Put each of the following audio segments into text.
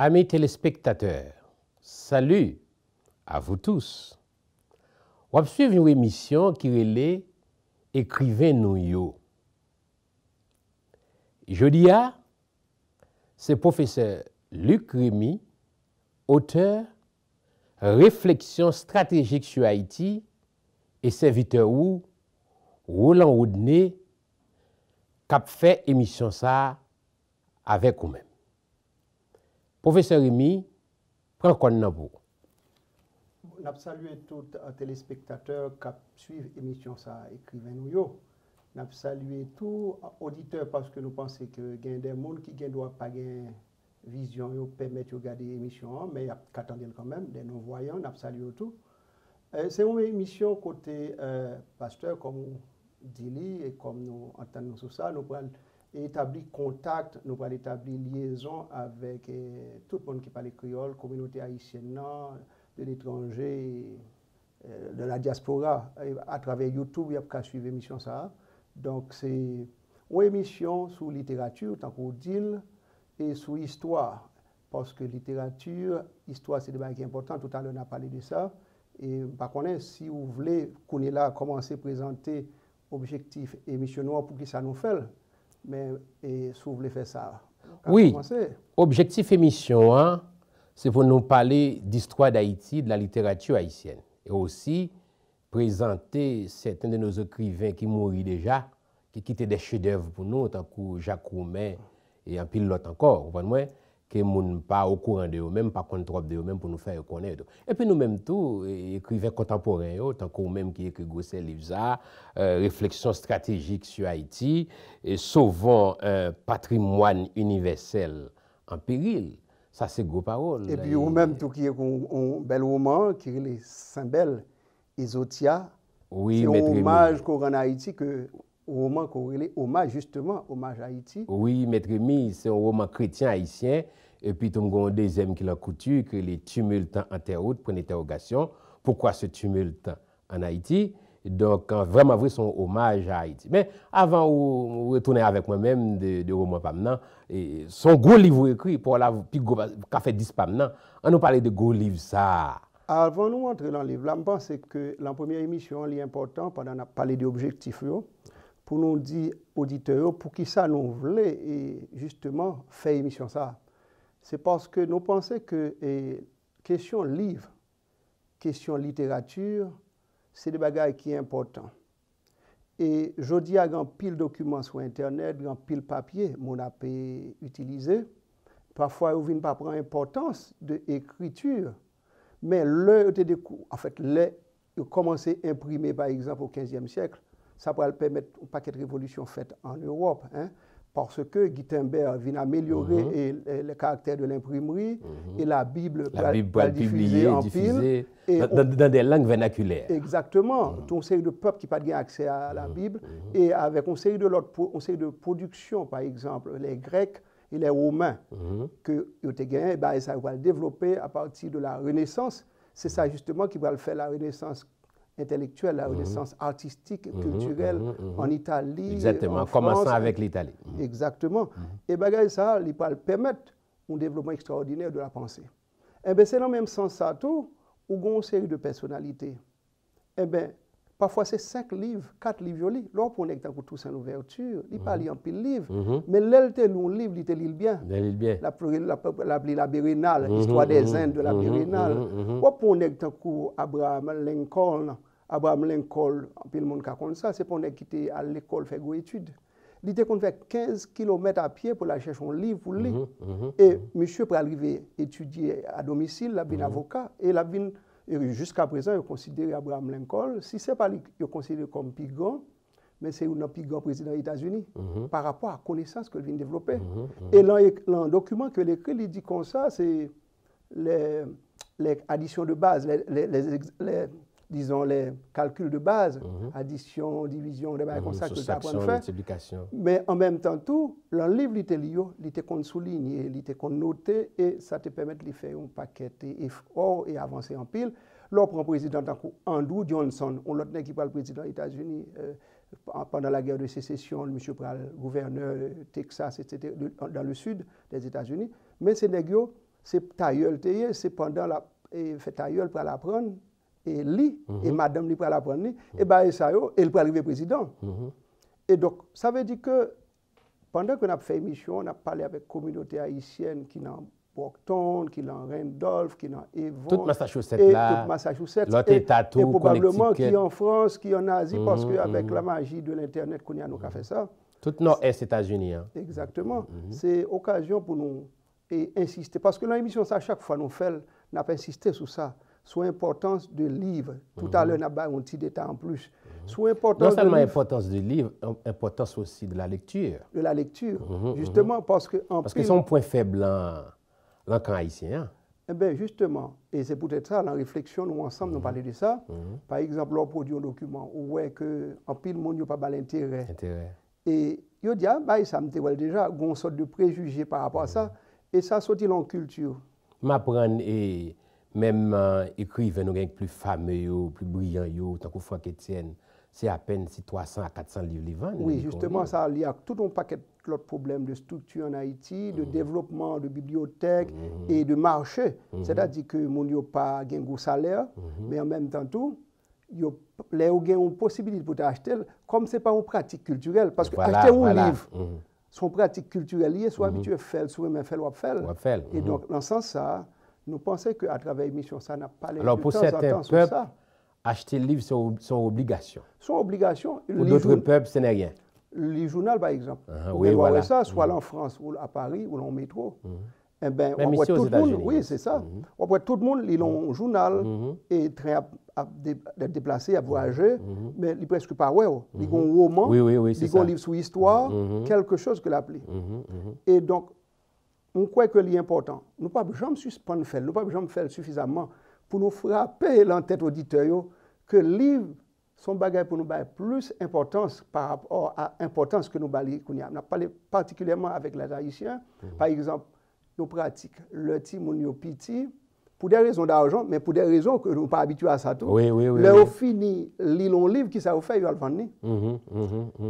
Amis téléspectateurs, salut à vous tous. On va suivre une émission qui est Écrivain nous yo. Jeudi, c'est professeur Luc Rémy, auteur Réflexion stratégique sur Haïti et serviteur ou Roland Rodney qui a fait émission ça avec vous-même. Professeur Rémy, prends compte de vous. On a salué tous les téléspectateurs qui suivent l'émission ça, Écrivain nous yo. On a salué tous les auditeurs parce que nous pensons que il y a des gens qui ne doivent pas avoir vision yo permettre de regarder l'émission, mais il y a qu'attendre quand même, des non-voyants, on a salué tout. C'est une émission côté pasteur, comme on dit, et comme nous entendons sur ça, nous allons établir contact, nous allons établir liaison avec tout le monde qui parle créole, communauté haïtienne, de l'étranger, de la diaspora. À travers YouTube, il y a qu'à suivre l'émission ça. Donc c'est une émission sur littérature, tant qu'on dit, et sur histoire. Parce que littérature, histoire, c'est des choses qui sont importantes. Tout à l'heure, on a parlé de ça. Et par contre, si vous voulez qu'on est là, commencer à présenter objectif émission pour que ça nous fait, mais si vous voulez faire ça, oui, objectif émission, hein, c'est pour nous parler d'histoire d'Haïti, de la littérature haïtienne. Et aussi présenter certains de nos écrivains qui mourent déjà, qui quittent des chefs-d'œuvre pour nous, tant que Jacques Roumain et un pilote encore. Vous voyez, que nous pas au courant de eux-mêmes, pas contre de eux-mêmes pour nous faire connaître. Et puis nous-mêmes tout, écrivains contemporains, tant que nous-mêmes qui écrit Gossel Livza, réflexion stratégique sur Haïti, et sauvons un patrimoine universel en péril. Ça, c'est gros parole. Et puis vous-même tout qui est un bel roman, qui est les Saint-Bel, Isotia, oui, c'est un hommage qu'on rend à Haïti que roman qu'on relève hommage justement hommage à Haïti. Oui, Maître Rémy, c'est un roman chrétien haïtien et puis tu as un deuxième qui l'a coutu que les tumultes en terre-haute pour une interrogation. Pourquoi ce tumulte en Haïti? Donc vraiment vrai son hommage à Haïti. Mais avant de retourner avec moi-même de roman Pamnan, son gros livre écrit pour la puis fait 10 Pamnan, on nous parlait de gros livre ça. Avant nous entrer dans le livre, là, je pense que la première émission est importante pendant qu'on a parlé d'objectifs pour nous dire auditeurs pour qui ça nous voulait et justement faire émission ça. C'est parce que nous pensons que question livre, question littérature, c'est des bagages qui sont importants. Et je dis à grand pile documents sur internet, grand pile papier, mon a utilisé. Parfois, vous ne pas prendre importance de l'écriture, mais en fait, commencé à imprimer par exemple au XVe siècle. Ça pourrait permettre un paquet de révolutions faites en Europe, hein, parce que Gutenberg vient améliorer le caractère de l'imprimerie et la Bible diffusée en pile. Dans des langues vernaculaires. Exactement. Tout un série de peuples qui n'ont pas accès à la Bible et avec une série de productions, par exemple, les Grecs et les Romains, que ils ont gagné, ben, ça va le développer à partir de la Renaissance. C'est ça justement qui va le faire la Renaissance intellectuelle, la renaissance artistique, culturelle en Italie. Exactement, en France, commençant avec l'Italie. Exactement. Et bien ça, il va permettre un développement extraordinaire de la pensée. Et bien c'est dans le même sens ça tout, où il y a une série de personnalités. Et bien parfois c'est 5 livres, 4 livres, là on est dans tous en ouverture, il parle en pile livre, mais l'elle un livre, il te lit bien. La Bérénale, l'histoire des Indes de la Bérénale. On est dans Abraham Lincoln, en pile monde qui ça, c'est pour qui était à l'école faire des études. Il était qu'on fait 15 km à pied pour aller chercher un livre pour lire. Et monsieur pour arriver étudier à domicile, il a bien avocat et il a bien jusqu'à présent, il considère Abraham Lincoln, si ce n'est pas lui, il considère comme plus grand, mais c'est un plus grand président des États-Unis par rapport à la connaissance qu'il vient de développer. Et dans un document que l'écrit, il dit comme ça, c'est les additions de base, disons les calculs de base, addition, division, des choses comme ça que tu apprends à faire. Mais en même temps, tout, le livre, il était souligné, il était noté, et ça te permet de faire un paquet et avancer en pile. Là, on prend le président Andrew Johnson, on l'a qui parle président des États-Unis pendant la guerre de sécession, M. Pral, gouverneur de Texas, etc., dans le sud des États-Unis. Mais c'est négio, c'est tailleul, c'est pendant la fait tailleul pour l'apprendre, et lit, et madame lui pour l'apprendre, et bien, et ça, et il peut arriver président. Et donc, ça veut dire que pendant qu'on a fait émission, on a parlé avec la communauté haïtienne qui est dans Brockton, qui est dans Randolph, qui est dans Avon. Toute Massachusetts là. Toute Massachusetts. L'autre État tout, et probablement qui est Connecticut. en France, qui est en Asie, parce qu'avec la magie de l'Internet qu'on a, nous a fait ça. Tout nord-est États-Unis. Hein. Exactement. C'est occasion pour nous insister. Parce que dans l'émission, ça, chaque fois nous fait, on a insisté sur ça. Sur l'importance de livres. Tout à l'heure, on a un petit détail en plus. Sur l'importance Non seulement l'importance du livre, l'importance aussi de la lecture. De la lecture. Justement, parce que... Parce que c'est un point faible en camp haïtien. Hein. Eh bien, justement, et c'est peut-être ça, dans la réflexion, nous ensemble, nous parlons de ça. Par exemple, on produit un document où ouais que en pile monde n'a pas l'intérêt. Et il dit, ah, bah, ça me dit déjà, il y a une sorte de préjugé par rapport à ça. Et ça sortit dans la culture. M'apprendre et même écrivain nous plus fameux, plus brillant, tant que Franck Etienne, c'est à peine si 300 à 400 livres. Oui, justement, ça il y a tout un paquet d'autres problèmes de structure en Haïti, de développement de bibliothèques et de marché. C'est-à-dire que mon n'a pas un gros salaire, mais en même temps tout, les gens ont une possibilité pour acheter, comme ce n'est pas une pratique culturelle. Parce que acheter un livre, son pratique culturelle, il soit habitué à faire, soit même faire ou faire. Et donc, dans ce sens, ça, nous pensons qu'à travers l'émission, ça n'a pas les alors, pour certains peuples, acheter le livre, c'est une obligation. C'est une obligation. Pour d'autres peuples, ce n'est rien. Le journal, par exemple. Oui, voilà. Ça, soit en France, ou à Paris, ou en métro. Eh ben, même ici aux États-Unis. Oui, c'est ça. On voit tout le monde, ils ont un journal, et train à déplacer, à voyager, mais ils presque pas, ouais. Ils ont un roman, ils ont un livre sur l'histoire, quelque chose que l'appelé. Et donc, on croit que c'est important. Nous ne pouvons jamais suspendre faire, nous ne pouvons jamais faire suffisamment pour nous frapper l'entête auditeur que le livre, son bagage pour nous donner plus d'importance par rapport à l'importance que nous avons. On a parlé particulièrement avec les Haïtiens. Par exemple, nous pratiquons le petit moun petit pour des raisons d'argent, mais pour des raisons que nous ne sommes pas habitués à ça tout. Là, au fini, lire un livre qui ça vous fait, il va le vendre.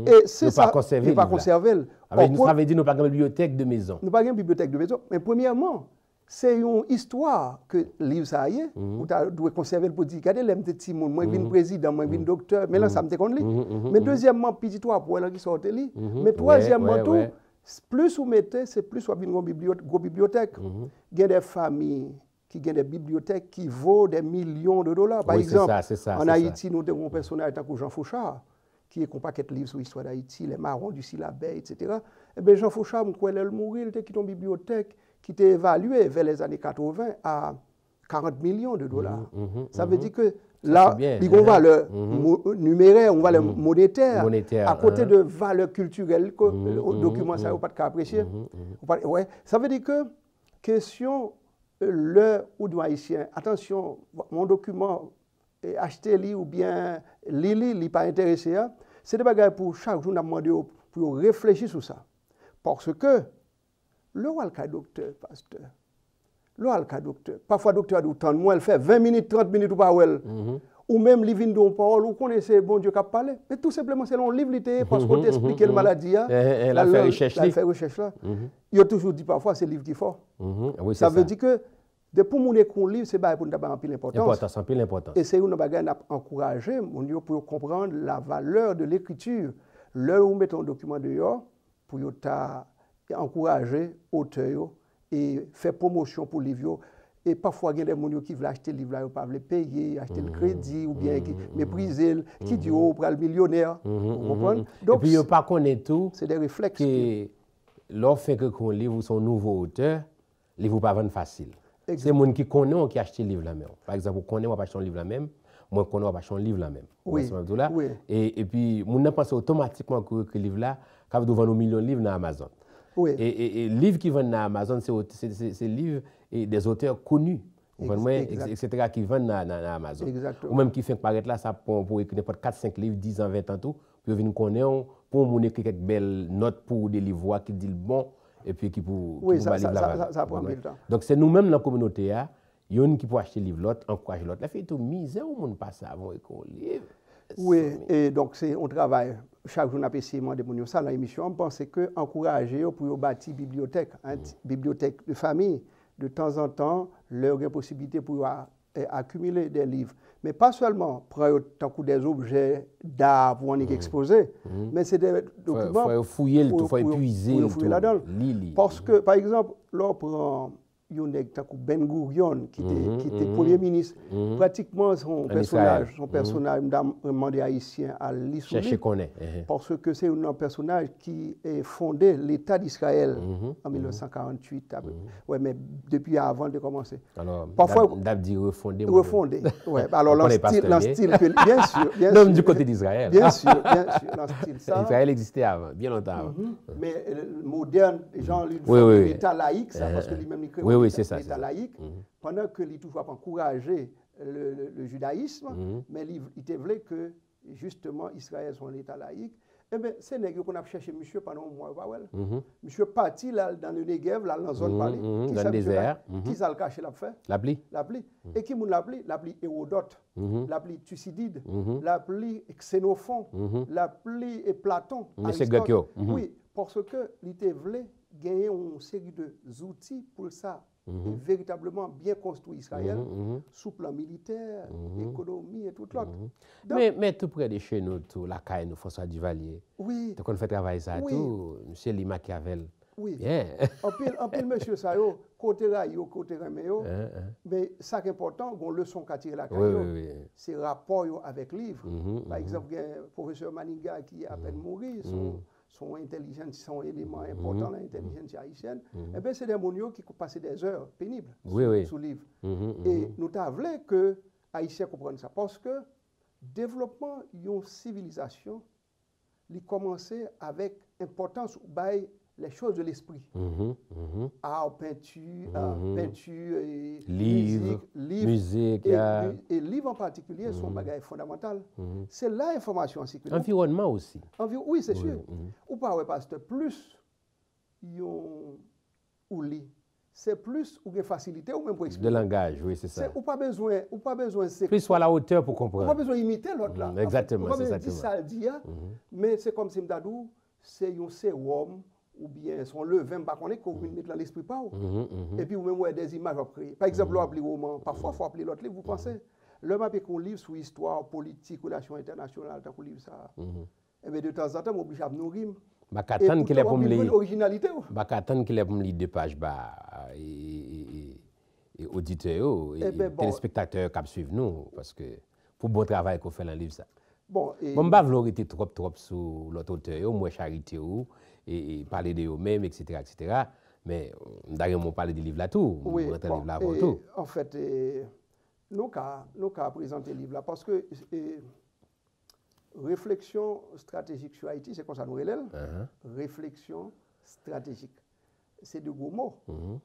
Et c'est ça, il ne pas conserver. Ça veut dire que nous n'avons pas une bibliothèque de maison. Nous n'avons pas une bibliothèque de maison. Mais premièrement, c'est une histoire que le livre ça y est, où tu dois conserver pour dire, regardez les petits monde, moi je suis président, moi je suis docteur, mais là ça me déconne. Mais deuxièmement, petit toi pour elle qui sort de lit. Mais troisièmement tout, plus vous mettez, c'est plus vous avez une bibliothèque. Il y a des familles qui ont des bibliothèques qui vaut des millions de dollars. Par exemple, en Haïti, nous avons un personnage comme Jean Fauchard, qui est un paquet de livres sur l'histoire d'Haïti, les marrons du Silabé, etc. Et bien Jean Fauchard, quand il est mort, il était qui une bibliothèque qui était évaluée vers les années 80 à 40 millions de dollars. Ça veut dire que là, il y a une valeur numéraire, une valeur monétaire, à côté de valeur culturelle que le document ça n'a pas de apprécier. Ouais. Ça veut dire que question le ou de haïtien, attention, mon document acheter ou bien il pas intéressé, c'est des bagages pour chaque jour, on a demandé pour réfléchir sur ça. Parce que le roi le docteur, pasteur, le docteur, parfois docteur a temps, moi elle fait 20 minutes, 30 minutes ou pas ou même livre d'une parole, ou connaissez bon Dieu qui a parlé, mais tout simplement c'est un livre parce qu'on t'explique la maladie, la fait recherche là. Il a toujours dit parfois c'est le livre qu'il faut. Ça veut dire que pour mon écrit un livre, c'est pour nous avoir l'importance. Et c'est une bagage à encourager pour comprendre la valeur de l'écriture. Là où mettons un document dehors, pour encourager l'auteur et faire promotion pour le livre. Et parfois, il y a des gens qui veulent acheter le livre, ils ne peuvent pas payer, acheter le crédit, ou bien qui mépriser, qui disent, oh, pour le millionnaire. Vous comprenez? Donc, et puis, il ne pas connaître tout. C'est des réflexes. Lorsque qu'on livre son nouveau auteur, le livre ne va pas facile. C'est les gens qui connaissent qui achètent le livre là même. Par exemple, on connaît, on va acheter un livre là même. Moi, je connais, on va acheter un livre là même. Oui. Et puis, on a pensé automatiquement que le livre là, quand vous vendez un million de livres dans Amazon. Oui. Et les livres qui vendent dans Amazon, c'est livres des auteurs connus, etc., qui vendent dans Amazon. Exactement. Ou même qui font paraître là, ça pour écrire n'importe 4-5 livres, 10 ans, 20 ans, tout, puis venir connaître, pour nous écrire quelques belles notes pour des livres qui disent le bon, et puis qui pour. Oui, ça prend du temps. Donc c'est nous-mêmes dans la communauté, il y en a qui peuvent acheter le livre, l'autre, encourager l'autre. La fait tout misère au monde passe avant qu'on livre. Oui, et donc on travaille. Chaque jour, on a essayé de demander ça dans l'émission. On pense que encourager pour bâtir bibliothèque, bibliothèque de famille, de temps en temps, leur une possibilité pour accumuler des livres. Mais pas seulement prendre tant que des objets d'art pour en exposer, mais c'est des documents. Il faut fouiller le tout, il faut épuiser le tout. Là-dedans. Parce que, par exemple, là, on prend Ben Gurion, qui était Premier ministre, pratiquement son personnage demandé haïtien à l'histoire. Parce que c'est un personnage qui a fondé l'État d'Israël en 1948. Ouais, mais depuis avant de commencer. Alors, parfois, dit refondé. Refondé. Ouais, alors, dans style que, bien sûr. Même du côté d'Israël. Bien sûr, dans style ça. Israël existait avant, bien longtemps avant. Mais moderne, genre, l'État laïque, ça, parce que lui-même, il crée l'État laïque, pendant que lui toujours encouragé le judaïsme, mais il était vrai que justement Israël soit un État laïque. Eh bien, c'est nègre qu'on a cherché monsieur pendant un mois. Monsieur parti là dans le Negev, là dans la zone parlée, dans le désert. Qui ça le caché l'a fait? L'appli. Et qui moun l'appli? L'appli Hérodote, l'appli Thucydide, l'appli Xénophon, l'appli Platon. Mais c'est Gakio. Oui, parce que l'ité voulait gagner une série d'outils pour ça. Véritablement bien construit Israël, sous plan militaire, économie et tout l'autre. Mais tout près de chez nous, tout, la caille, nous, François Duvalier. Oui. Donc on fait travailler ça, tout, M. Lee Machiavel. Oui. Bien. En pile, monsieur Sayo, côté rayo, côté reméo, mais ça qui est important, une leçon qu'a tiré la caille, c'est rapport avec le livre. Par exemple, il y a un professeur Maniga qui a à peine mouru, son intelligence, son élément important, l'intelligence haïtienne, eh bien, c'est des moniaux qui passent des heures pénibles sous le livre. Et nous avons voulu que les Haïtiens comprennent ça. Parce que le développement d'une civilisation, il commençait avec importance les choses de l'esprit. Art, peinture, livre, musique. Et livre en particulier sont bagages fondamentaux. C'est l'information en sécurité. Environnement aussi. Oui, c'est sûr. Ou pas, parce que plus ou lit, c'est plus ou facilité ou même pour expliquer. De langage, oui, c'est ça. Ou pas besoin, plus soit à la hauteur pour comprendre. Ou pas besoin d'imiter l'autre là. Exactement, c'est ça. Dire ça, mais c'est comme si m'dadou, c'est un sérum ou bien son levain, qu'on met dans l'esprit pas. Et puis, ou même des images à créer. Par exemple, on appeler roman, parfois, il faut appeler l'autre livre, vous pensez. L'homme a qu'on livre sur histoire, politique, relations internationales, tant qu'on livre ça. Et bien, de temps en temps, on oblige à nourrir. Bakatan qu'il est pour me lire. Originalité. Bakatan qu'il est pour me lire 2 pages et auditeurs et téléspectateurs qui suivent nous, parce que pour bon travail qu'on fait dans le livre ça. Bon, bah valorisé trop sur l'autre auteur, moi charité et parler de eux-mêmes, etc., etc. Mais d'ailleurs, on parle des livres là tout. Oui, bon, en fait, nous avons présenté le livre là parce que réflexion stratégique sur Haïti, c'est comme ça nous relève. Réflexion stratégique. C'est de gros mots,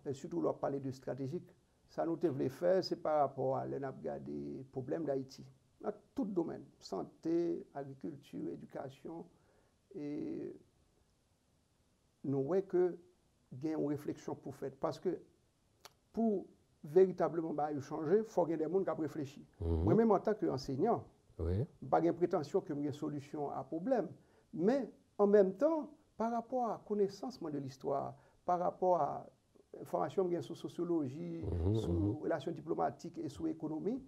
et surtout leur parler de stratégique. Ça nous devait faire, c'est par rapport à des problèmes d'Haïti. Dans tout domaine, santé, agriculture, éducation, et nous voyons que il y a une réflexion pour faire. Parce que pour véritablement changer, il faut qu'il y ait des gens qui réfléchissent. Moi-même, en tant qu'enseignant, je n'ai pas de prétention que j'ai une solution à problème. Mais en même temps, par rapport à la connaissance de l'histoire, par rapport à l'information sur sociologie, sur relations diplomatiques et sur l'économie,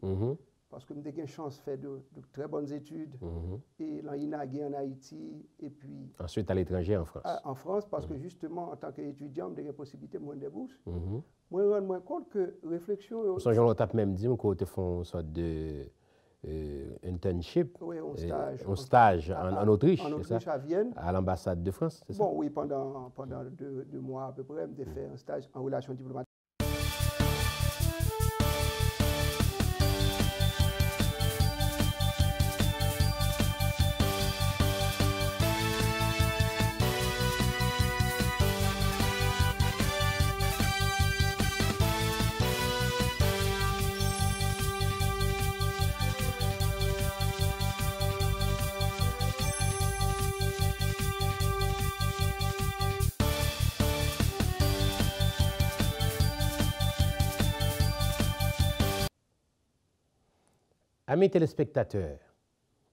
parce que j'ai eu une chance de faire de très bonnes études, et dans l'INAGUE en Haïti, et puis... Ensuite à l'étranger en France. En France, parce que justement, en tant qu'étudiant, j'ai eu la possibilité de me des bourses. Moi, je me rends compte que réflexion... Jean Lotap même dit qu'on te fait une sorte de internship, un stage en Autriche, en Autriche, à Vienne. À l'ambassade de France, c'est ça? Bon, oui, pendant 2 mois à peu près, j'ai fait un stage en relations diplomatiques. Amis téléspectateurs,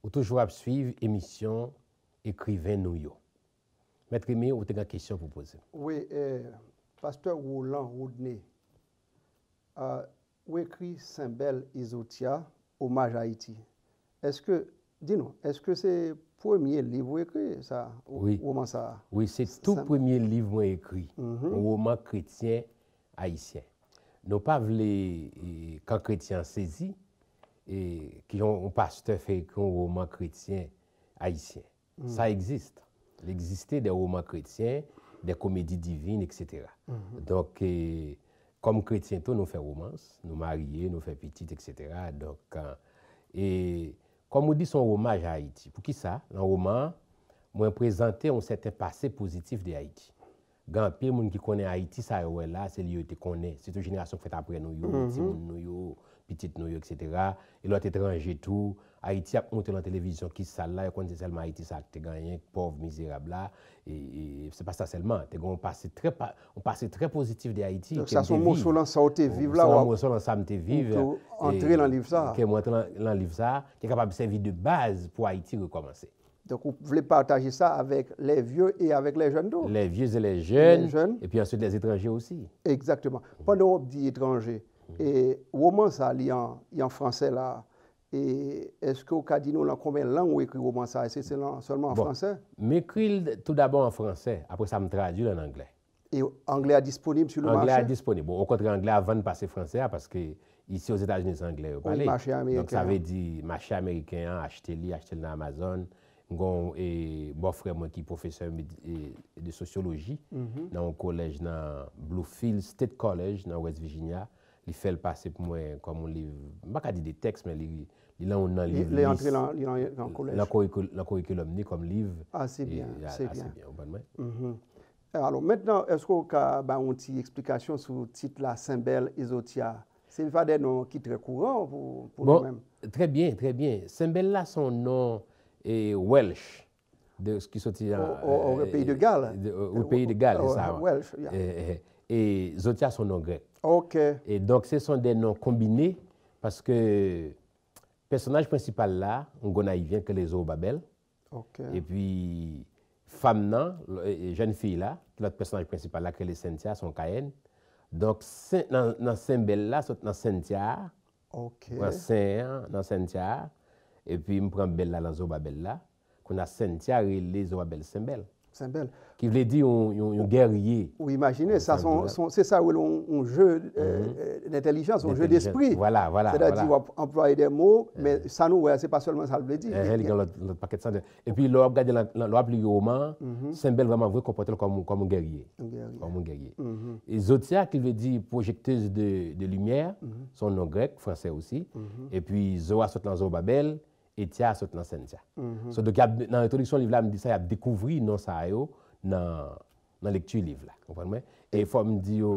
vous toujours à suivre l'émission Écrivain Nouyo. Maître Rémi, vous avez une question pour poser. Oui, pasteur Roland Rodney, Ou écrit Saint-Bel et Zotia, hommage à Haïti. Est-ce que, dis-nous, est-ce que c'est le premier livre écrit, ça? Oui. Roman ça? Oui, c'est le tout premier livre écrit, un roman chrétien haïtien. Nous pas voulu, quand chrétien saisi, et qui ont un pasteur fait écrire un roman chrétien haïtien. Ça existe. Il existait des romans chrétiens, des comédies divines, etc. Donc, comme chrétiens, nous faisons romance, nous marions, nous faisons petite, etc. Donc, et comme on dit, son hommage à Haïti. Pour qui ça? Dans le roman, moi, présenté un certain passé positif de Haïti. Grand pile monde qui connaît Haïti, ça là, c'est lui qui connaît. C'est une génération qui fait après nous, petit nous, petite nous, etc. Et l'autre étranger tout. Haïti a monté dans la télévision qui ça là, quand c'est seulement Haïti ça a gagné, pauvre misérable là. Et c'est pas ça seulement. C'est un passé très positif de Haïti. Donc ça sont mots sur l'ensemble de vivre là. Mots sur l'ensemble de vivre. Entrer dans le livre ça. Qui est monté dans le livre ça, qui est capable de servir de base pour Haïti recommencer. Donc, vous voulez partager ça avec les vieux et avec les jeunes d'eau? Les vieux et les jeunes, et puis ensuite les étrangers aussi. Exactement. Pendant qu'on dit étranger, et roman ça, il y a en français là, et est-ce que au cas dit nous, combien de langues vous écrit roman ça? Est-ce que c'est seulement en français? M'écris tout d'abord en français, après ça me traduit en anglais. Et anglais est disponible sur le marché? Anglais est disponible. Bon, au contraire, anglais avant de passer français, parce que ici aux États-Unis, c'est anglais. Oui, marché américain. Donc ça veut dire marché américain, acheter dans Amazon. Et bon frère moi qui est professeur de sociologie dans un collège dans Bluefield State College dans West Virginia. Il fait le passer pour moi comme un livre, je ne vais pas dire des textes, mais il a un livre. Il est entré dans le collège. Le curriculum comme livre. Ah, c'est bien, c'est bien. Alors maintenant, est-ce qu'on a une petite explication sur le titre là, Saint-Bel et Zotia? C'est pas des noms qui sont très courants pour nous-mêmes. Très bien, très bien. Saint-Bel là, son nom et Welsh, de ce qui sortit au pays de Galles. Au pays de Galles, c'est ça. Welsh, et Zotia, son nom grec. OK. Et donc, ce sont des noms combinés parce que le personnage principal là, un gonaïvien que les Zorobabel. OK. Et puis, femme, non, jeune fille là, notre personnage principal là, que les Cynthia, son Caïn. Donc, dans Saint-Bel là, c'est dans Cynthia. OK. Dans Cynthia. Et puis, je prends Bella dans Zorobabel là, qu'on a Cynthia et les Zorobabel Saint-Bel. Saint-Bel. Qui veut dire un guerrier. Oui, imaginez, c'est ça, un jeu d'intelligence, un jeu d'esprit. Voilà. C'est-à-dire, on va employer des mots, mais ça nous, c'est pas seulement ça le veut dire. Et puis, l'on regarde le roman, Saint-Bel vraiment veut comporter comme un guerrier. Comme un guerrier. Et Zotia, qui veut dire projecteuse de lumière, son nom grec, français aussi. Et puis, Zoa saute dans Zorobabel. Et Tia saute dans Cynthia. Donc, dans l'introduction du livre, il me dit ça, il a découvert non ça dans la lecture du livre. Et il faut me dire,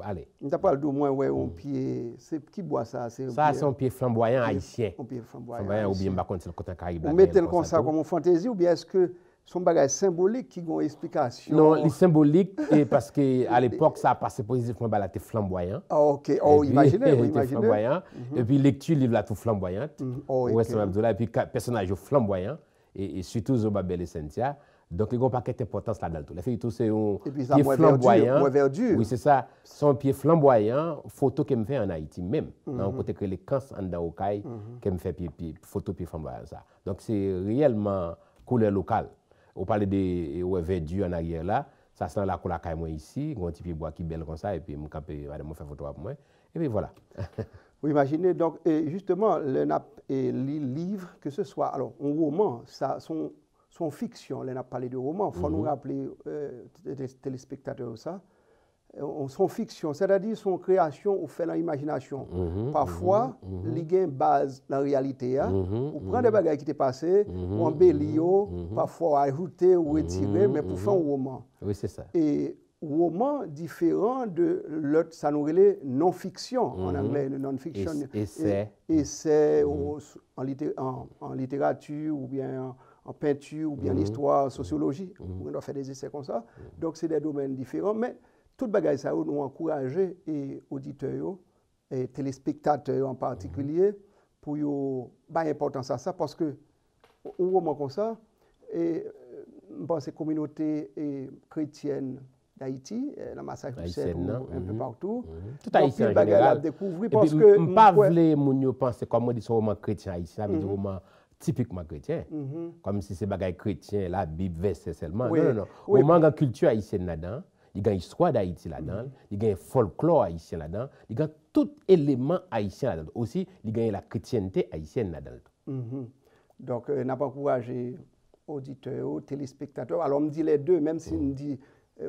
allez. Tu n'as pas le dos moins, un pied, c'est qui boit ça? Ça, c'est un pied flamboyant haïtien. Un pied flamboyant. Ou bien, par contre, c'est le côté caraïbe. Vous mettez comme ça comme une fantaisie, ou bien est-ce que son bagage symbolique qui ont une explication? Non, les symboliques, parce qu'à l'époque, ça a passé positivement, bah, là, t'es flamboyant. Ah, OK. Oh, imaginez. Flamboyant. Et puis, lecture, livre, là, tout flamboyante. Et puis, personnage flamboyant. Et surtout, Zorobabel et Cynthia. Donc, il n'y a pas d'importance là-dedans. Les filles, tout, c'est un pied flamboyant. Oui, c'est ça. Son pied flamboyant, photo qu'elle me fait en Haïti même. Dans le côté que les camps en Daokai, qu'elle me fait photo pied flamboyant. Ça. Donc, c'est réellement couleur locale. On parle de verdure en arrière là. Ça, c'est dans la couleur caille moi ici. Un petit pied bois qui est belle comme ça. Et puis, je vais faire photo pour moi. Et puis, voilà. Vous imaginez, donc, et justement, les livres, que ce soit, alors, un roman, ça, son fiction, on a parlé de roman, il faut nous rappeler, les téléspectateurs, ça, son fiction, c'est-à-dire son création ou fait dans l'imagination. Parfois, il y a une base dans la réalité. On prend des bagages qui étaient passés, on embellit, parfois ajouter ou retirer, mais pour faire un roman. Oui, c'est ça. Et roman différent de l'autre, ça nous relève non-fiction, en anglais, non-fiction. Essai en littérature ou bien en peinture ou bien l'histoire, en sociologie. On doit faire des essais comme ça. Donc, c'est des domaines différents. Mais tout le bagage, ça nous encourage les auditeurs et téléspectateurs en particulier pour donner importance à ça parce que un roman comme ça, et je pense que la communauté chrétienne d'Haïti, dans Massachusetts, un peu partout. Tout haïtien en général. Découvrir parce que je ne pas voulais penser comme on dit ce roman chrétien haïtien, ça veut dire roman typiquement chrétien. Comme si c'est bagaille chrétien, la Bible, verset seulement. Non, non, non. Roman dans culture haïtienne là-dedans, il y a l'histoire d'Haïti là-dedans, il y a le folklore haïtien là-dedans, il y a tout élément haïtien là-dedans. Aussi, il y a la chrétienté haïtienne là-dedans. Donc, n'a pas encouragé auditeurs, téléspectateurs. Alors, on me dit les deux, même si on me dit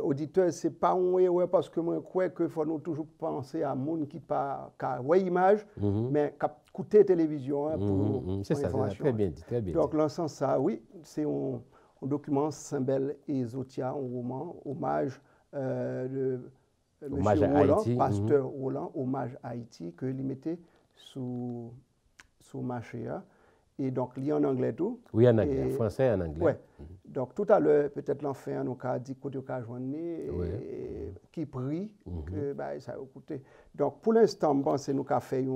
auditeur, c'est pas un parce que moi, je crois qu'il faut nous toujours penser à monde qui pas ouais image, mais qui écouter télévision pour c'est ça, très bien dit, très bien. Donc, dans ce sens, ça, oui, c'est un document Saint-Bel et Zotia, un roman, hommage de M. Roland, pasteur Roland, hommage à Haïti, que il mettait sous marché. Et donc, il y a en anglais tout. Oui, en anglais, en français et en anglais. Ouais. Donc, tout à l'heure, peut-être l'enfant, nous a dit qu'on a joindre, qui prie, que ça a écouté. Donc, pour l'instant, je pense que nous avons fait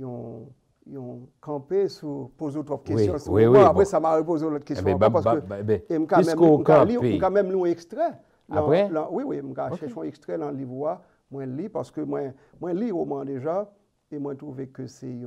un campé sur poser d'autres questions. Oui, après, ça m'a reposé l'autre question. Parce que quand même lu un extrait. Après? Oui, je cherche un extrait dans le livre. Moi, je lis parce que moi, lis roman déjà, et moi, je trouve que c'est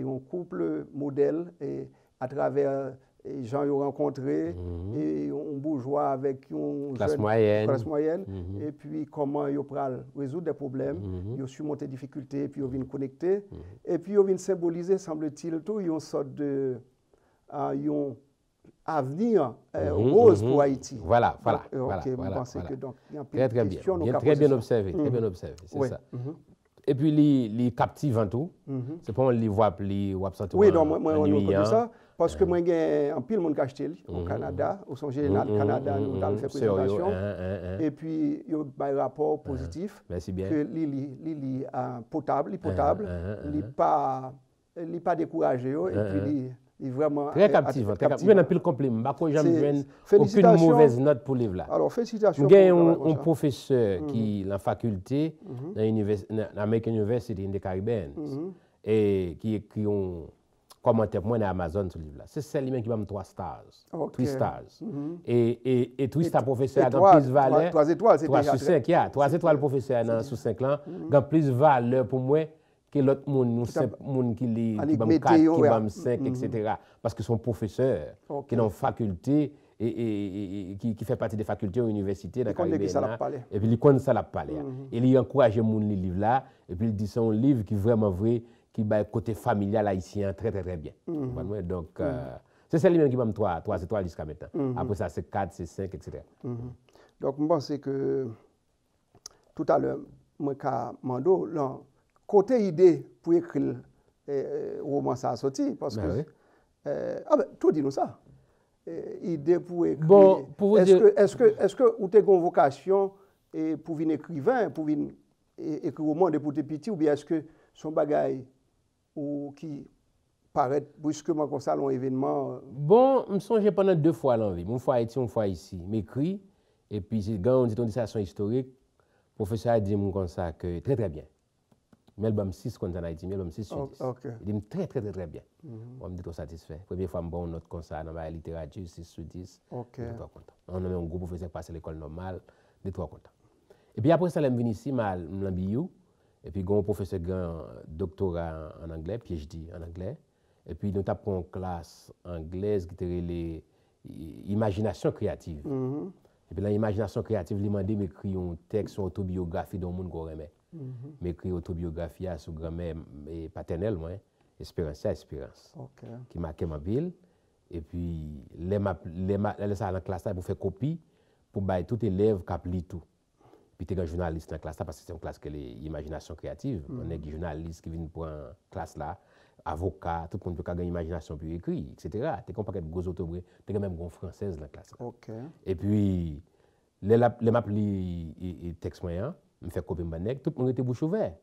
un couple modèle et à travers les gens qu'ils ont rencontrés et un bourgeois avec une classe moyenne et puis comment ils peuvent résoudre des problèmes, ils ont surmonté des difficultés et puis ils viennent connecter et puis ils viennent symboliser, semble-t-il, tout une sorte de avenir rose pour Haïti. Voilà. Ok, vous pensez que donc il y a très bien observé, c'est ça. Et puis, les captifs en tout, c'est pas un livre appelé ou absent. Oui, donc moi, on connaît ça, parce que moi, j'ai un pile monde qui a acheté au Canada, au son général Canada, nous avons fait présentation. Et puis, il y a un rapport positif. Merci bien. Que l'île est potable, il n'est pas découragé, et puis il est vraiment très captivant. Il y a un pile compliment. Je n'ai aucune mauvaise note pour le livre là. Alors, félicitations. Il y a un professeur qui est en faculté dans l'American University in the Caribbean et qui écrit un commentaire pour moi dans Amazon sur le livre là. C'est celle-là qui m'a mis 3 stars. 3 stars. Et 3 stars professeur a plus valeur. 3 étoiles, c'est 3 sur 5, 3 étoiles professeur sur 5 ans, a plus valeur pour moi que l'autre monde qui va 4, qui va 5, etc. Parce que son professeur, qui est dans faculté et qui fait partie des facultés ou universités dans Caribéen, et puis il connaît ça la parler. Et il encourage les gens les livres là, et puis il dit c'est un livre qui est vraiment vrai, qui va côté familial haïtien très bien. Donc c'est celle-là qui va me 3 étoiles jusqu'à maintenant. Après ça c'est 4, c'est 5, etc. Donc je pense que tout à l'heure, moi Mando côté idée pour écrire roman ça a sorti parce que tout dit nous ça idée pour écrire est-ce que vous avez une vocation pour venir écrivain pour venir écrire roman depuis tout petit ou bien est-ce que son bagage ou qui paraît brusquement comme ça un événement bon me songe pendant 2 fois l'envie une fois Haïti une fois ici m'écrit et puis quand on dit une dissertation historique professeur a dit comme ça que très bien. Melbam 6 contre Haïti, Melbam 6 sur 10. Il dit très bien. On me dit trop satisfait. Première fois, bon note comme ça dans la littérature, 6 sur 10. On est content. On a un groupe professeur passer l'école normale, on est trop content. Et puis après ça, je suis ici, je suis BU. Et puis, un professeur qui a un doctorat en anglais, PhD en anglais. Et puis, nous avons une classe anglaise qui est l'imagination créative. Et puis, dans l'imagination créative, il m'a dit d'écrire un texte, une autobiographie d'un monde qu'on aimait. M'écrit autobiographie sur grand-mère paternelle, moi, Espérance, qui marquait ma ville. Et puis, les ça dans la classe pour faire copie, pour bailler tout élève qui lit tout. Puis, tu es un journaliste dans la classe parce que c'est une classe qui est l'imagination créative. On est des journalistes qui viennent pour une classe là, avocat, tout le monde peut avoir une imagination pour écrire, etc. Tu es comme pas de gros autobrés, tu es même une française dans la classe. Et puis, les maps lit texte moyen. Je fais copier ma nègre, tout le monde était bouche ouverte.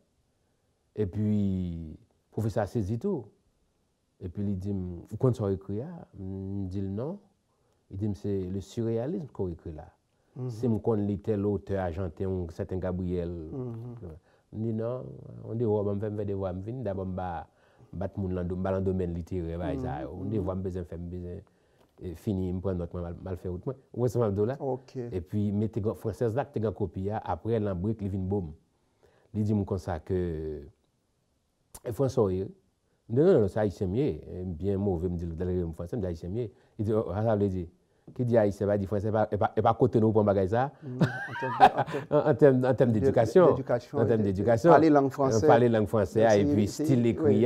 Et puis, le professeur a saisi tout. Et puis, il dit, vous connaissez écrit là? Je dis non. Il dit, c'est le surréalisme qu'on écrit là. Si je connais tel auteur argentin, un certain Gabriel. Je dis non, on dit, on va faire des voix, je viens d'abord battre dans le domaine littéraire. On dit, on va faire fini, je prends notre mal fait autre. Ouais, c'est là. OK. Et puis, mettez française là, tu as copie, après, l'embrique, il vient boum. Il dit comme ça que. François, non, c'est haïtien mieux, bien mauvais, me dit le français, c'est haïtien mieux. Il dit, ça veut dire. Qui dit haïtien, va dire français, et pas côté nous pour bagage ça. En termes d'éducation. En termes d'éducation. Parler langue française. Parler langue française, et puis style écrit.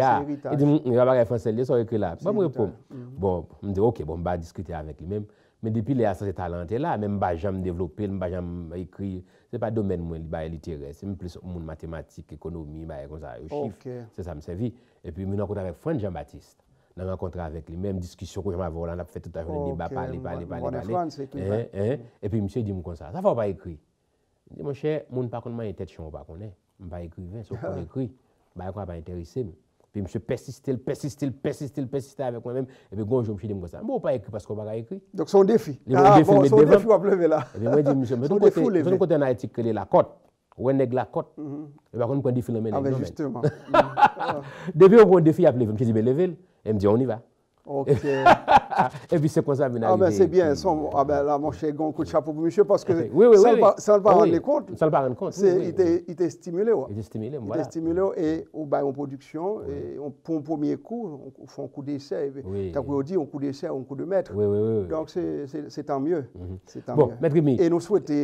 Il dit, il va parler français, il est écrit là. Pas me répondre. Bon, je me dis, OK, bon, on va discuter avec lui-même. Mais depuis les ces talents là, même pas jamais développé, même pas jamais écrit, c'est pas domaine moi littéraire, c'est plus monde mathématiques, économie, comme ça, chiffres. C'est ça me servi. Et puis nous rencontre avec Franck Jean-Baptiste. On a rencontré avec lui, même discussion que je m'avais, on a fait tout à l'heure débat, parler. Et puis monsieur dit comme ça va pas écrire. Il dit mon cher, mon pas connaît tête chon pas connaît, on pas écrivain, sauf qu'on écrit, bah quoi pas intéressé. Puis monsieur persiste avec moi-même. Et puis, quand je me suis dit comme ça, bon, pas écrit parce qu'on va pas écrire. Donc, son défi. Son défi va pleurer là. Et puis, moi, je dis, monsieur, mais ton côté, on a articulé la cote. Ou on est la cote. Et puis, on prend un défi le même. Ah, justement. Depuis, on prend un défi à pleurer. Je me dis, mais level. Et me dit, on y va. OK. Et puis c'est comme ça, ah ben c'est bien, là mon cher, un coup de chapeau pour monsieur parce que ça ne va rendre compte. Ça ne va rendre compte. Il t'a stimulé. Il t'a stimulé, voilà. Il t'a stimulé et on va en production et pour un premier coup, on fait un coup d'essai. Quand on dit un coup d'essai, un coup de maître. Donc c'est tant mieux. Bon, Maître Rémi. Et nous souhaitons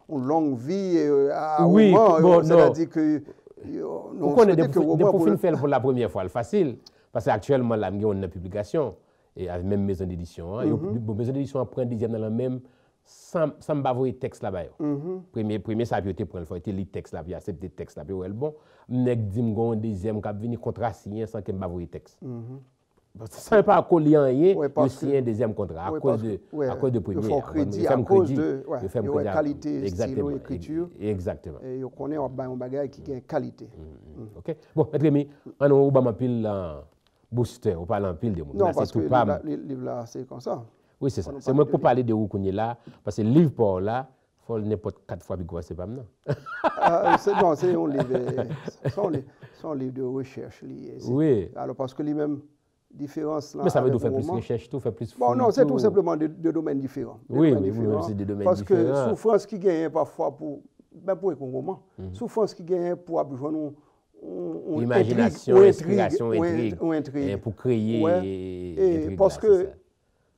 une longue vie à Oman. C'est-à-dire que nous connaissons des profils faits pour la première fois, facile. Parce qu'actuellement, là, on a une publication, et avec même maison d'édition. Maison d'édition prend dixième dans la même, sans m'avoir texte là-bas. Premier, ça a été pour le faire, le texte là, puis accepter le texte là, puis bon, nek dit un deuxième qui a venu contrat signé sans que m'avoir texte. Ça n'est pas à cause de rien, il signé un deuxième contrat, à cause de premier. Il faut crédit, à cause de qualité, exactement, style, écriture. Exactement. Et on connaît un bagage qui a qualité. OK. Bon, Maître Rémi, on va m'appeler booster, on parle en pile de mots. Non, parce que le livre là, c'est comme ça. Oui, c'est ça. C'est moi pour parler de où qu'on est là, parce que le livre pour là, il faut n'importe 4 fois puis quoi, c'est pas maintenant. Non, c'est un livre, c'est un livre de recherche. Oui. Alors, parce que lui-même, différence là. Mais ça veut tout faire plus recherche, tout faire plus. Bon, non, c'est tout simplement deux domaines différents. Oui, c'est des domaines parce différents. Parce que souffrance qui gagne parfois pour écrire un roman, souffrance qui gagne pour avoir imagination, inspiration, intrigue, pour créer. Et parce que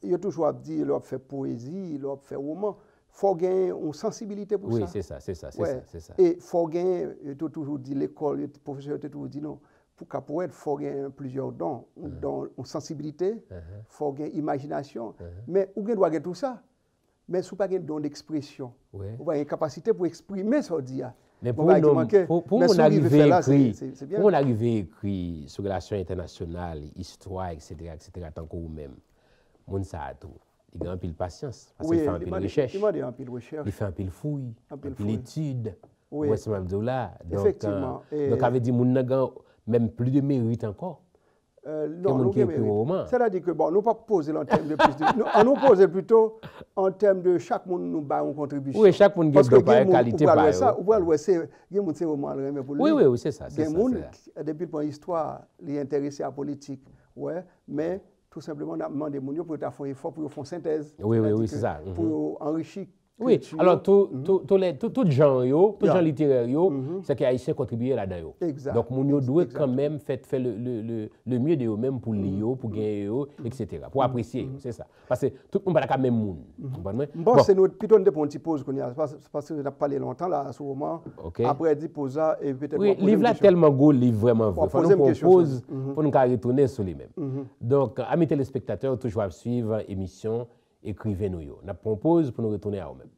il a toujours dit, il a fait poésie, il a fait roman. Il faut gagner une sensibilité pour ça. Oui, c'est ça. Et il faut gagner, il a toujours dit, l'école, le professeur a toujours dit non. Pour qu'un poète, il faut gagner plusieurs dons. Une sensibilité, il faut gagner imagination. Mais où doit gagner tout ça? Mais si vous n'avez pas de don d'expression, vous avez une capacité pour exprimer ce dit. Mais pour on arriver à écrire sur les relations internationales, histoire, etc., tant que vous-même, mon ça a tout. Il a un peu de patience. Parce qu'il fait un peu de recherche. Il fait un peu de fouille, un peu d'études. Oui, c'est là. Effectivement. Donc, avait dit, mon même plus de mérite encore. Non, c'est-à-dire que bon, nous ne pas poser en termes de plus de. Nous poser plutôt en termes de chaque monde nous bat une contribution. Oui, chaque monde a une qualité. Oui, c'est ça. Depuis le point histoire, les intéressés à la politique, mais tout simplement, on a demandé aux gens pour faire un effort pour faire une synthèse. Oui, c'est ça. Pour enrichir. Oui, alors tout genre littéraire, c'est que les Haïtiens contribuent là-dedans. Donc, nous devons quand même faire le mieux de eux-mêmes pour lire, pour gagner, etc. Pour apprécier, c'est ça. Parce que tout le monde n'a pas le même monde. Bon, c'est notre plutôt une petite pause qu'on a, parce que nous avons parlé longtemps là, à ce moment. Après, dit pause et peut-être. Oui, le livre là tellement beau, le livre vraiment vrai. Il faut nous propose pour nous retourner sur lui-même. Donc, amis téléspectateurs, toujours à suivre l'émission. Écrivez-nous. On propose pour nous retourner à nous-mêmes.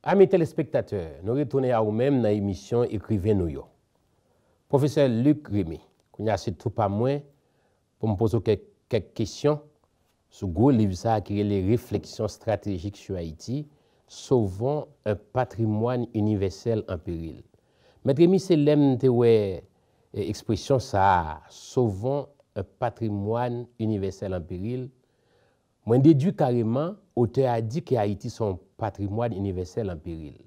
Amis téléspectateurs, nous retournons à nous-mêmes dans l'émission Écrivez-nous. Professeur Luc Rémi, C'est tout pas moins pour me poser quelques questions sur le gros livre ça qui est les réflexions stratégiques sur Haïti, sauvant un patrimoine universel en péril. Maître Rémi, c'est l'expression ça, sauvant un patrimoine universel en péril. Moi, je déduis carrément, l'auteur a dit que Haïti son patrimoine universel en péril.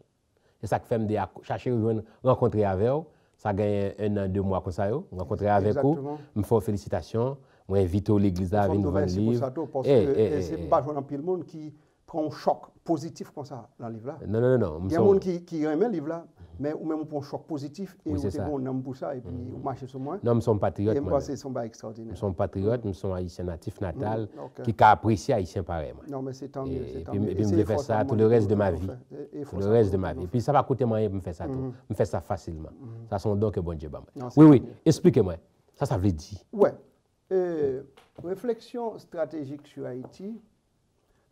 C'est ça qui fait me chercher rencontrer avec eux. Ça gagne 1 an, 2 mois comme ça, rencontrer avec eux. Je me fais félicitations. Je invite l'église à venir nous vendre le livre. Parce que c'est pas un pile monde qui prend un choc positif comme ça dans le livre là. Non. Il y a des gens qui aiment le livre là, mais ou même prend un choc positif et oui, on bon pour ça et puis on marche sur moi. Non, nous sommes patriotes. C'est son bail extraordinaire. Nous sommes patriotes, nous sommes haïtiens natifs natal qui apprécient haïtiens pareil. Non, mais c'est tant mieux. Et puis je vais faire ça tout le reste de ma vie. Tout le reste de ma vie. Et puis ça va coûter moyen pour me faire ça tout. Me faire ça facilement. Ça sont donc bon Dieu. Oui, expliquez-moi. Ça veut dire. Ouais. Réflexion stratégique sur Haïti.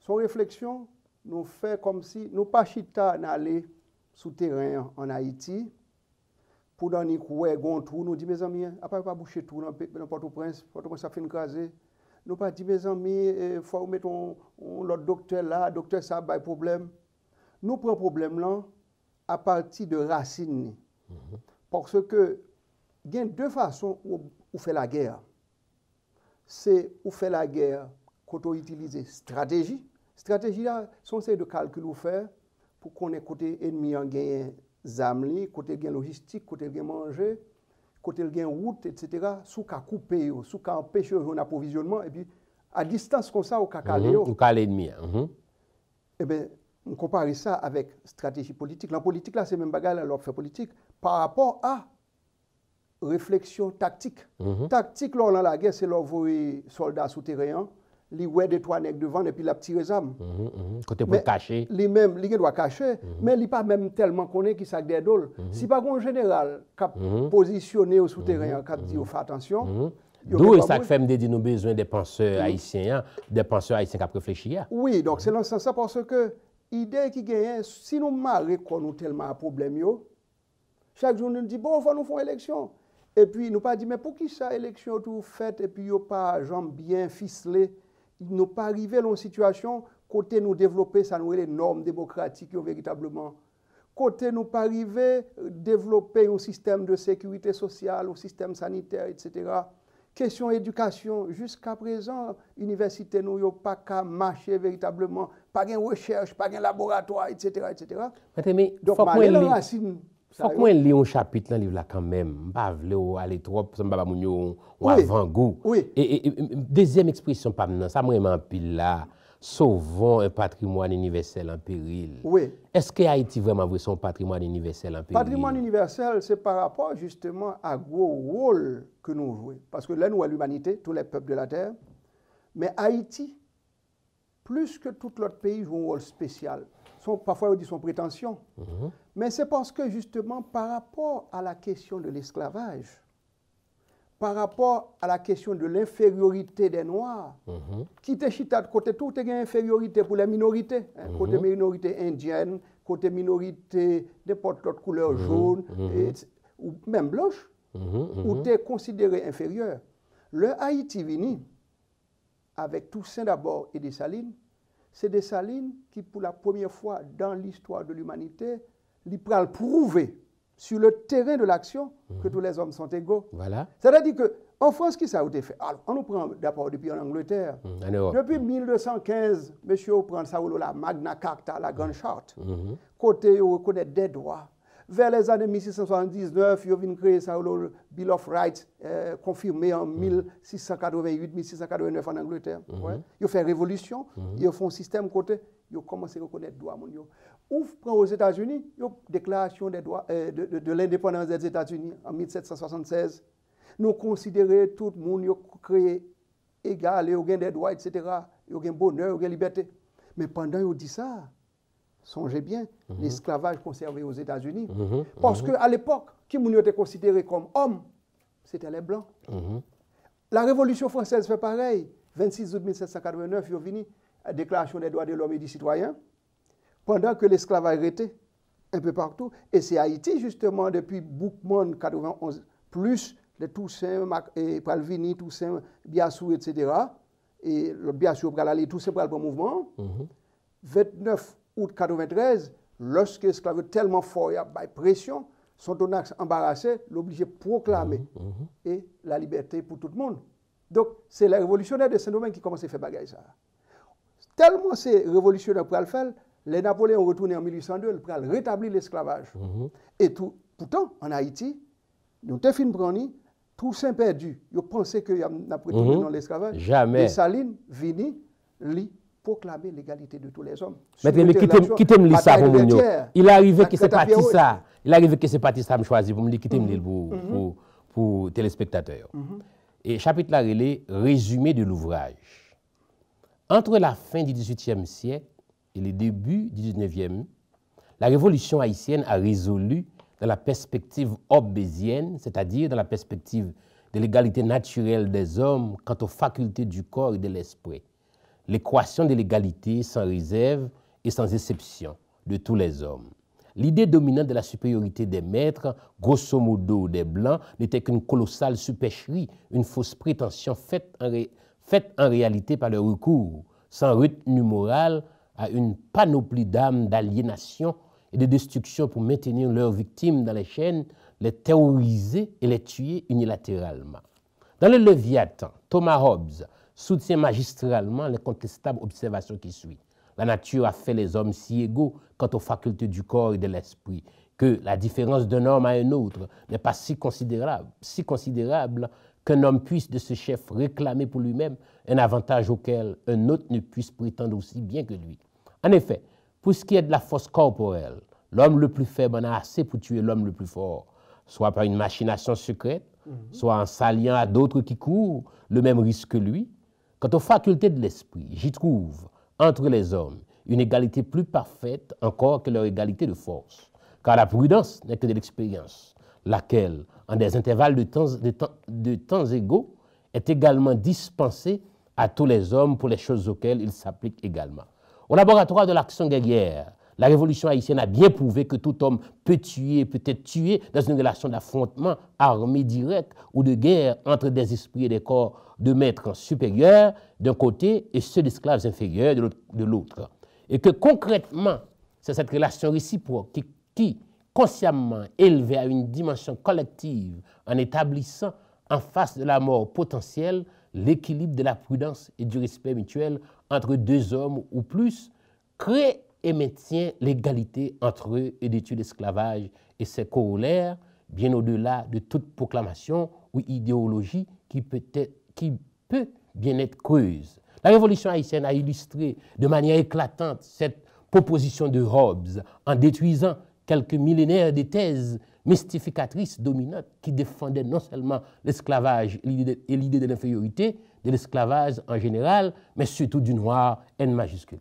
Son réflexion nous fait comme si nous pas chita n'aller souterrain en Haïti pour dans ni coué gon trou nous dit mes amis après pas boucher tout dans Port-au-Prince ça fait une craser nous pas dit mes amis faut mettre l'autre docteur là docteur ça a problème nous prend problème là à partir de racines parce que il y a 2 façons où fait la guerre. C'est où fait la guerre quand on utilise stratégie. Stratégie là, sont ces de calcul ou faire pour qu'on ait côté ennemi en gain zamli, côté gain logistique, côté gain manger, côté gain route, etc. Sous qu'à couper, sous qu'à empêcher un approvisionnement et puis à distance comme ça au cacaléo. Au cas l'ennemi. Eh bien, on compare ça avec stratégie politique. La politique là, c'est même bagarre là, l'autre fait politique par rapport à réflexion tactique. Tactique, là, dans la guerre, c'est l'envoyer soldats souterrains, les ouais des 3 nègres devant et puis la petite réserve. Côté pour cacher. Lui-même, il doit cacher, mais il pas même tellement connu qu'il s'est des dôles. Si pas un général qui a positionné au souterrain, qui a dit, fait attention. D'où ça fait me dire nous besoin des penseurs haïtiens qui ont réfléchi. Oui, donc c'est dans ce sens parce que l'idée qui gagne, si nous marrons qu'on nous tellement un problème, chaque jour nous dit, bon, il faut nous faire une élection. Et puis, nous pas dit, mais pour qui ça, élection tout faite, et puis, il n'y a pas jambes bien ficelées, nous n'avons pas arrivé dans une situation, côté nous développer, ça nous les normes démocratiques, véritablement. Côté nous pas arrivé, développer un système de sécurité sociale, un système sanitaire, etc. Question éducation, jusqu'à présent, l'université nous n'a pas qu'à marcher véritablement, pas de recherche, pas de laboratoire, etc. Mais donc, faut que moi lis un chapitre dans le livre là quand même. Pas vle aller trop ça pas mon avant-goût. Et deuxième expression pas maintenant, ça vraiment pile là. Sauvons un patrimoine universel en péril. Oui. Est-ce que Haïti vraiment veut son patrimoine universel en péril? Patrimoine universel, c'est par rapport justement à gros rôle que nous jouons. Parce que là, nous, à l'humanité, tous les peuples de la Terre, mais Haïti, plus que tout l'autre pays, joue un rôle spécial. Parfois, on dit son prétention. Mais c'est parce que justement, par rapport à la question de l'esclavage, par rapport à la question de l'infériorité des Noirs, qui te chita de côté, tout est une infériorité pour les minorités. Côté minorité indienne, côté minorité n'importe quelle couleur jaune, ou même blanche, où tu es considéré inférieur. Le Haïti vini, avec Toussaint d'abord et Dessalines, c'est Dessalines qui, pour la première fois dans l'histoire de l'humanité, lui pral prouver sur le terrain de l'action que tous les hommes sont égaux. Voilà. C'est-à-dire qu'en France, qui ça a été fait? Alors, on nous prend d'abord depuis en Angleterre. Depuis 1215, monsieur prend ça, la Magna Carta, la Grande Charte. Côté, on reconnaît des droits. Vers les années 1679, ils ont créé ça, le Bill of Rights, confirmé en 1688-1689 en Angleterre. Ils ont fait révolution, ils ont fait un système côté, ils ont commencé à reconnaître les droits mondiaux. Ou aux États-Unis, ils ont déclaration des droits, de l'indépendance des États-Unis en 1776. Nous considérons tout le monde, ils ont créé égal, ils ont des droits, etc. Ils ont un bonheur, ils ont liberté. Mais pendant qu'ils ont dit ça, songez bien, l'esclavage conservé aux États-Unis. Parce qu'à l'époque, qui nous était considéré comme homme, c'était les Blancs. La Révolution française fait pareil. 26 août 1789, il y a venu la Déclaration des droits de l'homme et du citoyen, pendant que l'esclavage était un peu partout. Et c'est Haïti, justement, depuis Boukman 91, plus les Toussaint, et Palvini, Toussaint, Biassou, etc. Et l'autre Biassou pour aller Toussaint pour le mouvement. 29 août 93, lorsque l'esclavage est tellement fort, il y a pression, son tonax embarrassé, l'obligé de proclamer et la liberté pour tout le monde. Donc, c'est les révolutionnaires de Saint-Domingue qui commencent à faire bagaille ça. Tellement c'est révolutionnaire pour le faire, les Napoléons ont retourné en 1802 pour rétablir l'esclavage. Et pourtant, en Haïti, nous avons fait une brani, Toussaint perdu. Ils pensaient qu'il y a retourné dans l'esclavage. Jamais. Et Saline, Vini, lui, proclamer l'égalité de tous les hommes. Mais quittez-moi lire ça pour nous. Il arrive que c'est parti ça. Il arrive que c'est parti ça me choisir pour me quitter pour téléspectateurs. Et chapitre là relé résumé de l'ouvrage. Entre la fin du XVIIIe siècle et le début du XIXe, la révolution haïtienne a résolu dans la perspective hobbésienne, c'est-à-dire dans la perspective de l'égalité naturelle des hommes quant aux facultés du corps et de l'esprit, l'équation de l'égalité sans réserve et sans exception de tous les hommes. L'idée dominante de la supériorité des maîtres, grosso modo des Blancs, n'était qu'une colossale supercherie, une fausse prétention faite en réalité par le recours, sans retenue morale, à une panoplie d'âmes d'aliénation et de destruction pour maintenir leurs victimes dans les chaînes, les terroriser et les tuer unilatéralement. Dans le Léviathan, Thomas Hobbes soutient magistralement l'incontestable observation qui suit. La nature a fait les hommes si égaux quant aux facultés du corps et de l'esprit que la différence d'un homme à un autre n'est pas si considérable qu'un homme puisse de ce chef réclamer pour lui-même un avantage auquel un autre ne puisse prétendre aussi bien que lui. En effet, pour ce qui est de la force corporelle, l'homme le plus faible en a assez pour tuer l'homme le plus fort, soit par une machination secrète, soit en s'alliant à d'autres qui courent le même risque que lui. Quant aux facultés de l'esprit, j'y trouve, entre les hommes, une égalité plus parfaite encore que leur égalité de force. Car la prudence n'est que de l'expérience, laquelle, en des intervalles de temps égaux, est également dispensée à tous les hommes pour les choses auxquelles il s'applique également. Au laboratoire de l'action guerrière, la révolution haïtienne a bien prouvé que tout homme peut être tué dans une relation d'affrontement armé direct ou de guerre entre des esprits et des corps de maîtres supérieurs d'un côté et ceux d'esclaves inférieurs de l'autre. Et que concrètement, c'est cette relation réciproque qui consciemment élevée à une dimension collective en établissant en face de la mort potentielle l'équilibre de la prudence et du respect mutuel entre deux hommes ou plus, crée et maintient l'égalité entre eux et détruit l'esclavage et ses corollaires, bien au-delà de toute proclamation ou idéologie qui peut bien être creuse. La révolution haïtienne a illustré de manière éclatante cette proposition de Hobbes en détruisant quelques millénaires de thèses mystificatrices dominantes qui défendaient non seulement l'esclavage et l'idée de l'infériorité, de l'esclavage en général, mais surtout du noir N majuscule.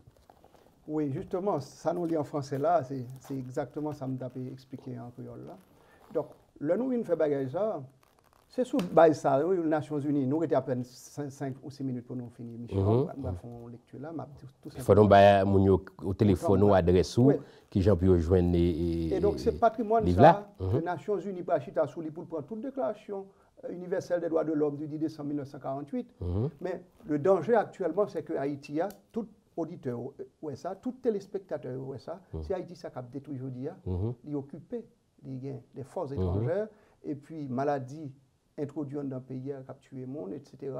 Oui, justement, ça nous lit en français là, c'est exactement ça que je m'ai expliqué en créole là. Donc, le nous vient faire bagage ça, c'est sous base ça, les Nations Unies, nous étions à peine 5 ou 6 minutes pour nous finir l'émission, nous avons une lecture là, il faut nous au téléphone ou adresse qui j'en peux rejoindre et donc c'est patrimoine ça, les Nations Unies pour acheter sous pour prendre toute déclaration universelle des droits de l'homme du 10 décembre 1948, mais le danger actuellement c'est que Haïti a tout auditeur ou ça, tout téléspectateur ou ça, si Haïti ça cap détruit aujourd'hui, il occupé des forces étrangères et puis maladie introduite dans le pays qui a tué le monde, etc.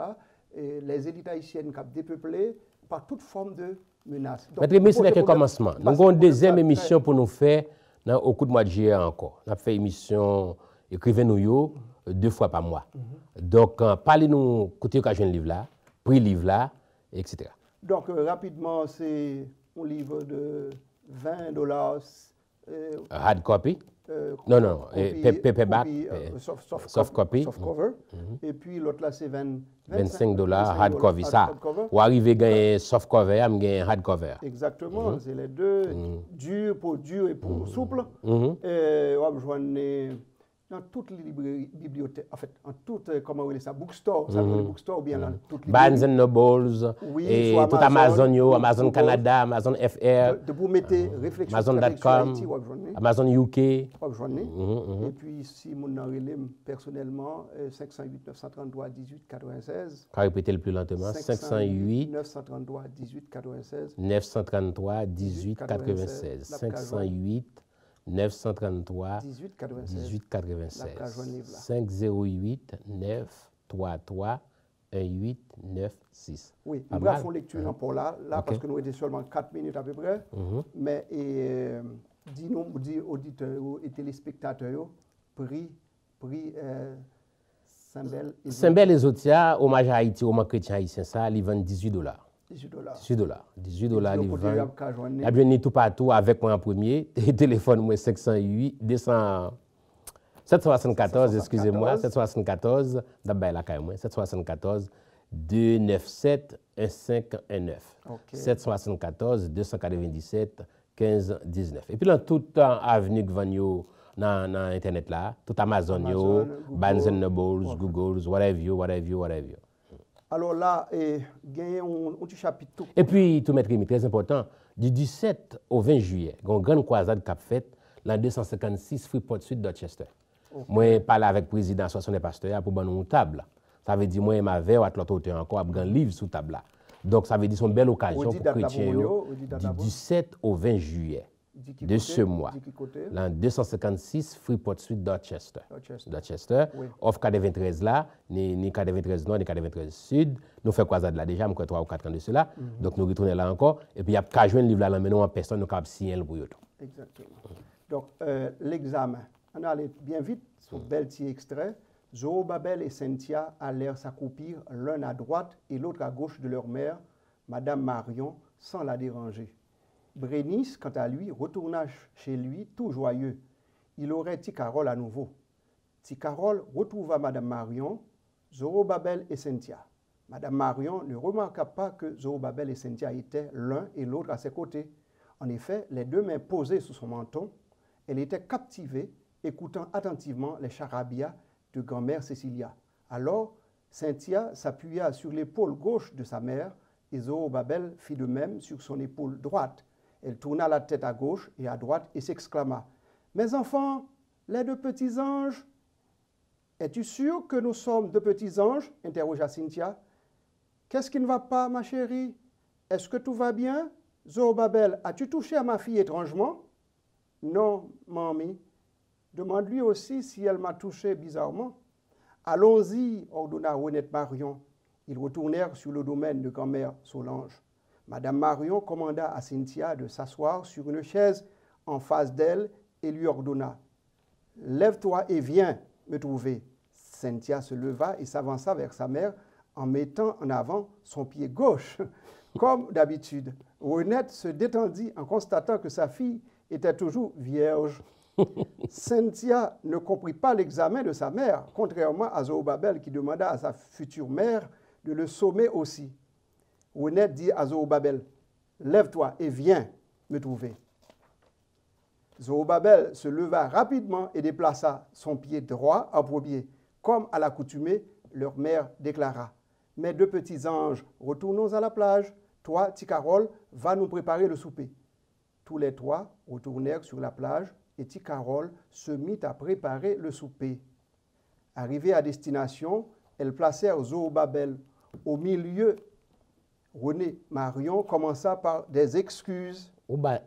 Et les élites haïtiennes qui ont dépeuplé par toute forme de menace. Mais ce n'est qu'un commencement. Nous avons une deuxième émission pour nous faire au coup de mois de juillet encore. On a fait émission Écrivez-nous 2 fois par mois. Donc, parlez-nous, côté occasion de livre là, prix livre là, etc. Donc, rapidement, c'est un livre de $20. Hard copy? Non, paperback, soft copy. Soft cover. Et puis l'autre là, c'est $25 hard cover. Ça, ou arriver à gagner soft cover, à gagner hard cover. Exactement, c'est les deux, dur et pour souple. Et on va joindre dans toutes les librairies, bibliothèques, en fait, en toutes, comment on dit ça, bookstore, ça veut bookstore ou bien dans toutes les Barnes Nobles, oui, et sur tout Amazon, oui, Amazon Google. Canada, Amazon FR, De vous mettre réflexion Amazon.com, stratégique sur Haïti, Amazon UK. et puis, si mon relève personnellement, 508 933 18 96. Quand répéter le plus lentement, 508 933 18 96. 933 18 96. 508 933 18 96. 18 96. 508 933 1896. Oui, nous avons fait lecture pour là parce que nous étions seulement 4 minutes à peu près. Mais dis-nous, auditeurs et téléspectateurs, prix Saint-Bel et Zotia, hommage à Haïti, hommage chrétien haïtien, ça, ils vendent $18. 18 $. 18 $, ils vendent. Il y a bien tout partout avec moi en premier. Téléphone, moi, 508, 200. 774, excusez-moi, 774, d'abord la caille, 774 297 1519. 774 297 1519. Et puis dans tout avenue que vous dans internet là, tout Amazon, Barnes Nobles, Google, whatever. Alors là, il y a un petit chapitre. Et puis, tout mettre très important, du 17 au 20 juillet, il y a une grande croisade qui a fait l'an 256 Freeport Street, Dorchester. Moi, je parle avec le président de l'association des pasteurs pour une table. Ça veut dire, moi, je m'avais à l'autre côté encore, un livre sous table. Donc, ça veut dire, c'est une belle occasion pour les chrétiens du 17 au 20 juillet de ce mois. L'an 256 Freeport Street, Dorchester. Off 93 là, ni 93 nord, ni 93 sud. Nous faisons croisade là déjà, 3 ou 4 ans de cela. Donc, nous retournons là encore. Et puis, il y a qu'à jouer un livre là, maintenant, en personne, nous avons signé le brouillot. Exactement. Donc, l'examen. On allait bien vite, sur bel petit extrait. Zorobabel et Cynthia allèrent s'accroupir l'un à droite et l'autre à gauche de leur mère, Madame Marion, sans la déranger. Brénice, quant à lui, retourna chez lui tout joyeux. Il aurait Ticarol à nouveau. Ticarol retrouva Madame Marion, Zorobabel et Cynthia. Madame Marion ne remarqua pas que Zorobabel et Cynthia étaient l'un et l'autre à ses côtés. En effet, les deux mains posées sous son menton, elle était captivée, écoutant attentivement les charabia de grand-mère Cécilia. Alors, Cynthia s'appuya sur l'épaule gauche de sa mère et Zorobabel fit de même sur son épaule droite. Elle tourna la tête à gauche et à droite et s'exclama « Mes enfants, les deux petits anges !»« Es-tu sûr que nous sommes deux petits anges ?» interrogea Cynthia. « Qu'est-ce qui ne va pas, ma chérie? Est-ce que tout va bien? Zorobabel, as-tu touché à ma fille étrangement? »« Non, mamie. » Demande-lui aussi si elle m'a touché bizarrement. Allons-y, ordonna honnête Marion. Ils retournèrent sur le domaine de grand-mère Solange. Madame Marion commanda à Cynthia de s'asseoir sur une chaise en face d'elle et lui ordonna « Lève-toi et viens me trouver. » Cynthia se leva et s'avança vers sa mère en mettant en avant son pied gauche. Comme d'habitude, Renette se détendit en constatant que sa fille était toujours vierge. Cynthia ne comprit pas l'examen de sa mère, contrairement à Zorobabel qui demanda à sa future mère de le sommer aussi. Renette dit à Zorobabel, « Lève-toi et viens me trouver. » Zorobabel se leva rapidement et déplaça son pied droit en premier. Comme à l'accoutumée, leur mère déclara, « Mes deux petits anges, retournons à la plage. Toi, Ticarol, va nous préparer le souper. » Tous les trois retournèrent sur la plage et Ticarol se mit à préparer le souper. Arrivés à destination, elles placèrent Zorobabel au milieu. René Marion commença par des excuses.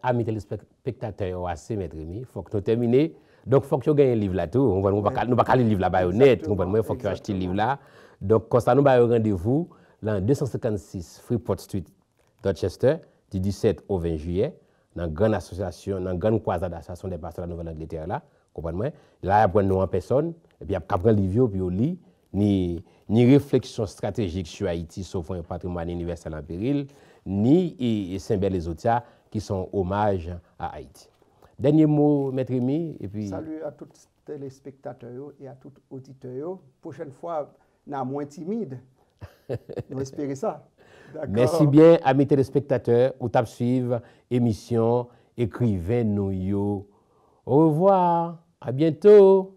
Amis téléspectateurs, assez, maître Rémi, il faut que nous terminions. Donc, il faut que vous gagnez un livre là tout. Nous ne pouvons pas le livre là-bas honnête. Il faut que vous achetiez le livre là. Donc, quand ça nous va au rendez-vous, l'an 256 Freeport Street, Dorchester, du 17 au 20 juillet, dans une grande association, dans une grande croisade d'association des pasteurs de la Nouvelle-Angleterre là, comprenez-moi? Là, il y a nous en personne, et puis il y a un livre, puis on lit, ni réflexion stratégique sur Haïti, sauf un patrimoine universel en péril, ni Saint-Bel et Zotia, qui sont hommages à Haïti. Dernier mot, Maître Rémi, et puis... Salut à tous les téléspectateurs et à tous les auditeurs. Prochaine fois, nous sommes moins timides. Nous espérons ça. Merci bien, amis téléspectateurs, ou tap suivre émission, écrivain nous. Au revoir, à bientôt.